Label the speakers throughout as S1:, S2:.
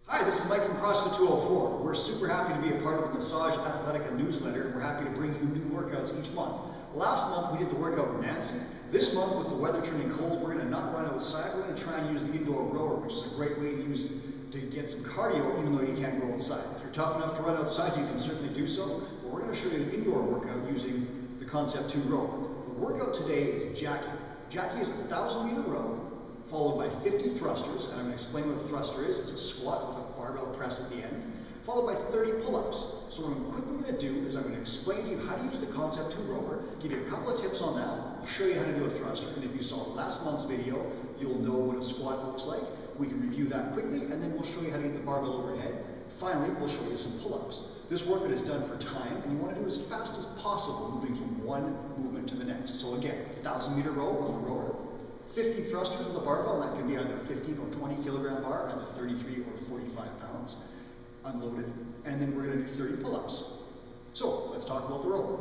S1: Hi, this is Mike from CrossFit 204. We're super happy to be a part of the Massage Athletica newsletter. We're happy to bring you new workouts each month. Last month we did the workout with Nancy. This month, with the weather turning cold, we're going to not run outside. We're going to try and use the indoor rower, which is a great way to get some cardio even though you can't go outside. If you're tough enough to run outside, you can certainly do so. But we're going to show you an indoor workout using the Concept 2 rower. The workout today is Jackie. Jackie is a 1,000-meter row followed by 50 thrusters, and I'm going to explain what a thruster is. It's a squat with a barbell press at the end, followed by 30 pull-ups. So what I'm quickly going to do is I'm going to explain to you how to use the Concept 2 rower, give you a couple of tips on that, I'll show you how to do a thruster, and if you saw last month's video, you'll know what a squat looks like. We can review that quickly, and then we'll show you how to get the barbell overhead. Finally, we'll show you some pull-ups. This workout is done for time, and you want to do as fast as possible, moving from one movement to the next. So again, 1,000-meter row on the rower, 50 thrusters with a barbell, and that can be either a 15 or 20 kilogram bar, either 33 or 45 pounds, unloaded. And then we're going to do 30 pull-ups. So let's talk about the rower.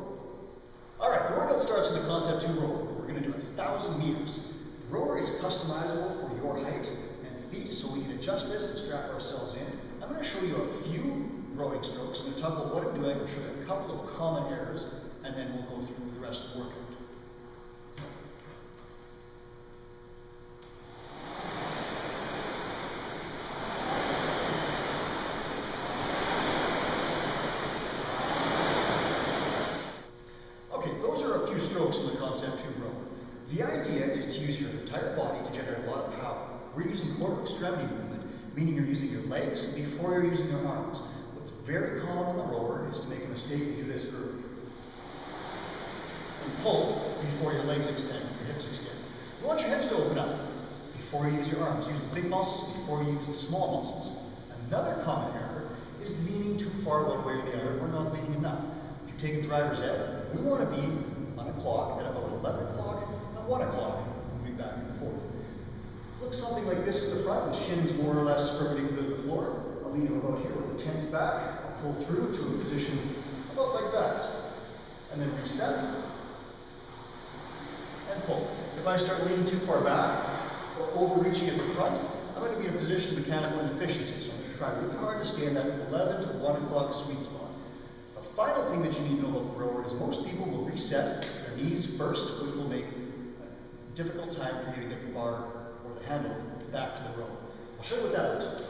S1: All right, the workout starts in the Concept 2 rower. We're going to do 1,000 meters. The rower is customizable for your height and feet, so we can adjust this and strap ourselves in. I'm going to show you a few rowing strokes. I'm going to talk about what I'm doing. I'll show you a couple of common errors, and then we'll go through the rest of the workout. Strokes in the Concept 2 rower. The idea is to use your entire body to generate a lot of power. We're using quarter extremity movement, meaning you're using your legs before you're using your arms. What's very common on the rower is to make a mistake and do this early. And pull before your legs extend, your hips extend. You want your hips to open up before you use your arms. Use the big muscles before you use the small muscles. Another common error is leaning too far one way or the other. We're not leaning enough. If you're taking driver's ed, we want to be on a clock at about 11 o'clock and 1 o'clock, moving back and forth. It looks something like this at the front, the shins more or less perpendicular to the floor. I'll lean about here with the tense back. I'll pull through to a position about like that. And then reset and pull. If I start leaning too far back or overreaching at the front, I'm going to be in a position of mechanical inefficiency. So I'm going to try really hard to stay in that 11 to 1 o'clock sweet spot. The final thing that you need to know about the rower is most people will reset their knees first, which will make a difficult time for you to get the bar or the handle back to the rower. I'll show you what that looks like.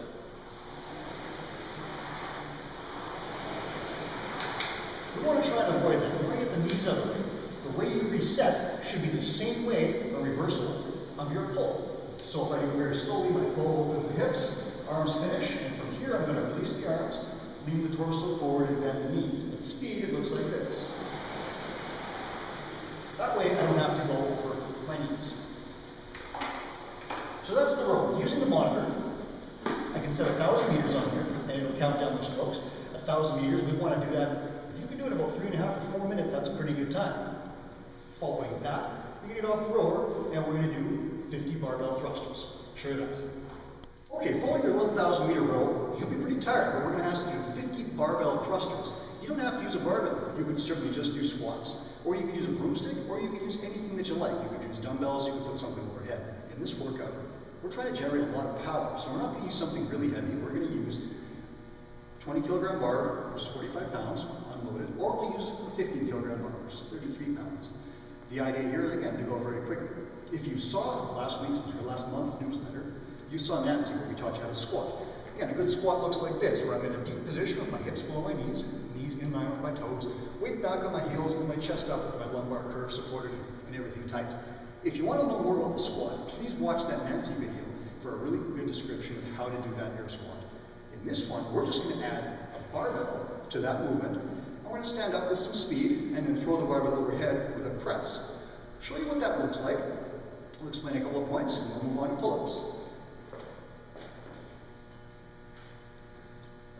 S1: We want to try and avoid that. We want to get the knees up. The way you reset should be the same way, a reversal, of your pull. So if I do it very slowly, my pull opens the hips, arms finish, and from here I'm going to release the arms, lean the torso forward and bend the knees. At speed, it looks like this. That way, I don't have to go over my knees. So that's the row. Using the monitor, I can set 1,000 meters on here, and it'll count down the strokes. 1,000 meters, we want to do that. If you can do it about 3.5 or 4 minutes, that's a pretty good time. Following that, we can get off the rower, and we're going to do 50 barbell thrusters. Show you that. Okay, following your 1,000 meter row, you'll be pretty tired, but we're going to ask you to do 50 barbell thrusters. You don't have to use a barbell. You could certainly just do squats, or you could use a broomstick, or you could use anything that you like. You could use dumbbells, you could put something overhead. In this workout, we're trying to generate a lot of power, so we're not going to use something really heavy. We're going to use a 20 kilogram bar, which is 45 pounds, unloaded, or we'll use a 15 kilogram bar, which is 33 pounds. The idea here is, again, to go very quickly. If you saw last month's newsletter, you saw Nancy where we taught you how to squat. Again, a good squat looks like this, where I'm in a deep position with my hips below my knees, knees in line with my toes, weight back on my heels, and my chest up with my lumbar curve supported and everything tight. If you want to know more about the squat, please watch that Nancy video for a really good description of how to do that air squat. In this one, we're just going to add a barbell to that movement. I'm going to stand up with some speed and then throw the barbell overhead with a press. I'll show you what that looks like. We'll explain a couple of points and we'll move on to pull-ups.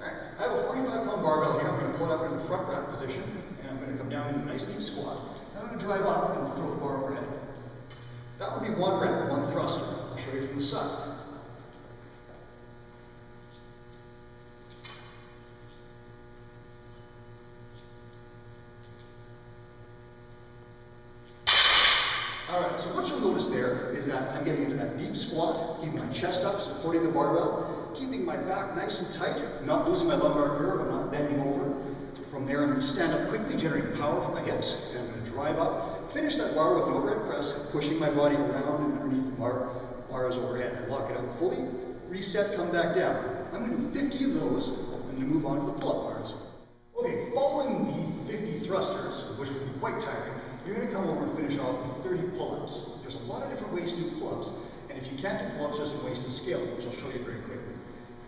S1: I have a 45-pound barbell here. I'm going to pull it up in the front rack position, and I'm going to come down into a nice deep squat. Then I'm going to drive up and throw the bar overhead. That would be one rep, one thruster. I'll show you from the side. Alright, so what you'll notice there is that I'm getting into that deep squat, keeping my chest up, supporting the barbell. keeping my back nice and tight, not losing my lumbar curve, I'm not bending over. From there, I'm going to stand up quickly, generating power from my hips, and I'm going to drive up, finish that bar with an overhead press, pushing my body around and underneath the bar. Bar is overhead. I lock it out fully, reset, come back down. I'm going to do 50 of those. I'm going to move on to the pull-up bars. Okay, following the 50 thrusters, which will be quite tiring, you're going to come over and finish off with 30 pull-ups. There's a lot of different ways to do pull-ups, and if you can't do pull-ups, there's some ways to scale, which I'll show you very quickly.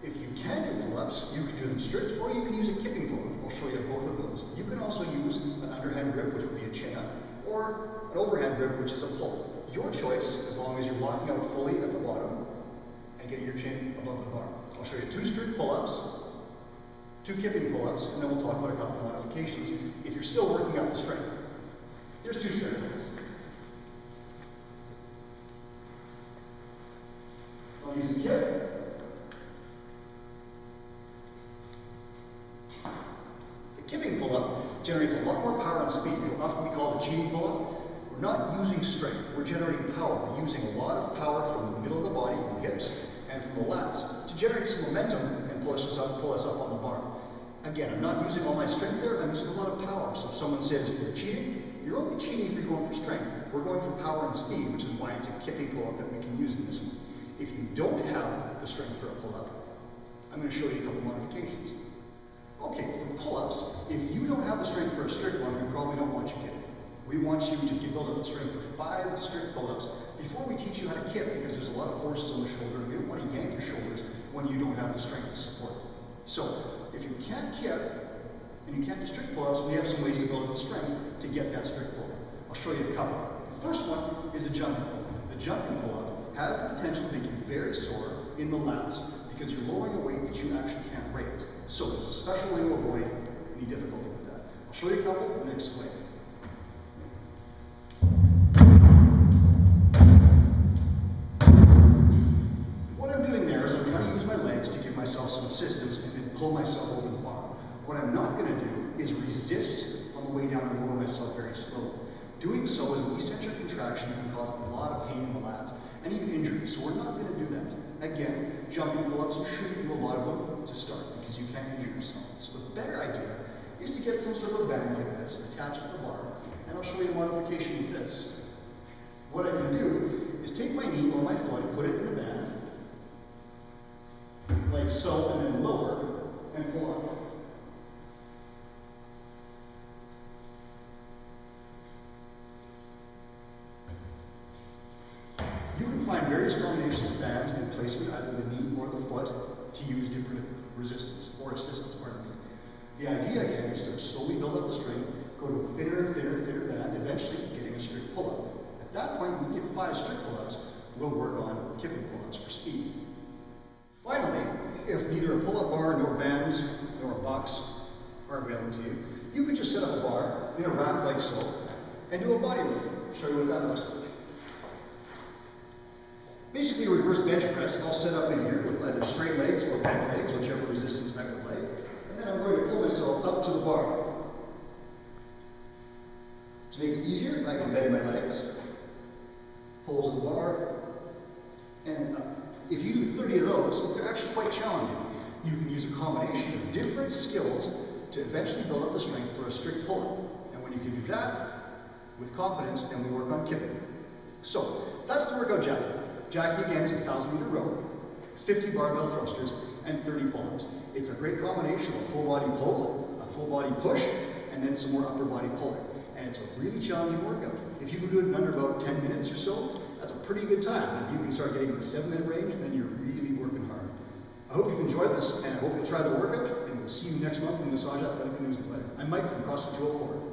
S1: If you can do pull-ups, you can do them strict, or you can use a kipping pull-up. I'll show you both of those. You can also use an underhand grip, which would be a chin-up, or an overhand grip, which is a pull. Your choice, as long as you're locking out fully at the bottom and getting your chin above the bar. I'll show you 2 strict pull-ups, 2 kipping pull-ups, and then we'll talk about a couple of modifications if you're still working out the strength. Here's 2 strength pulls. I'll use a kip. The kipping pull-up generates a lot more power and speed. It'll often be called a cheating pull-up. We're not using strength, we're generating power. We're using a lot of power from the middle of the body, from the hips, and from the lats, to generate some momentum and pull us up on the bar. Again, I'm not using all my strength there, I'm using a lot of power. So if someone says you're cheating, you're only cheating if you're going for strength. We're going for power and speed, which is why it's a kipping pull-up that we can use in this one. If you don't have the strength for a pull-up, I'm going to show you a couple modifications. Okay, for pull-ups, if you don't have the strength for a strict one, we probably don't want you kipping. We want you to build up the strength for 5 strict pull-ups before we teach you how to kip, because there's a lot of forces on the shoulder. We don't want to yank your shoulders when you don't have the strength to support. So, if you can't kip, and you can't do strict pull-ups, we have some ways to build up the strength to get that strict pull-up. I'll show you a couple. The first one is a jumping pull-up. The jumping pull-up has the potential to make you very sore in the lats because you're lowering a weight that you actually can't raise. So there's a special way to avoid any difficulty with that. I'll show you a couple and then explain. What I'm doing there is I'm trying to use my legs to give myself some assistance and then pull myself over the bar. What I'm not going to do is resist on the way down and lower myself very slowly. Doing so is an eccentric contraction that can cause a lot of pain in the lats and even injury, so we're not going to do that. Again, jumping pull-ups, you shouldn't do a lot of them to start because you can injure yourself. So the better idea is to get some sort of a band like this attached to the bar, and I'll show you a modification with this. What I can do is take my knee or my foot, put it in the band, like so, and then lower and pull up. You can find various combinations of bands and placement, either the knee or the foot, to use different resistance or assistance, pardon me. The idea again is to slowly build up the strength, go to a thinner band, eventually getting a strict pull-up. At that point, when we get 5 strict pull-ups, we'll work on kipping pull-ups for speed. Finally, if neither a pull-up bar, nor bands, nor a box are available to you, you can just set up a bar in a rack like so, and do a body roll. I'll show you what that looks like. Basically, a reverse bench press, I'll set up in here with either straight legs or bent legs, whichever resistance I would like. And then I'm going to pull myself up to the bar. To make it easier, I can bend my legs, pull to the bar, and up. If you do 30 of those, they're actually quite challenging. You can use a combination of different skills to eventually build up the strength for a strict pull-up. And when you can do that with confidence, then we work on kipping. So, that's the workout Jackie. Jackie again is a 1,000-meter row, 50 barbell thrusters, and 30 pull-ups. It's a great combination of a full body pull, a full body push, and then some more upper body pulling. And it's a really challenging workout. If you can do it in under about 10 minutes or so, that's a pretty good time. If you can start getting to the 7-minute range, then you're really working hard. I hope you've enjoyed this, and I hope you'll try the workout, and we'll see you next month from the Massage Athletic Newsletter. I'm Mike from CrossFit 204.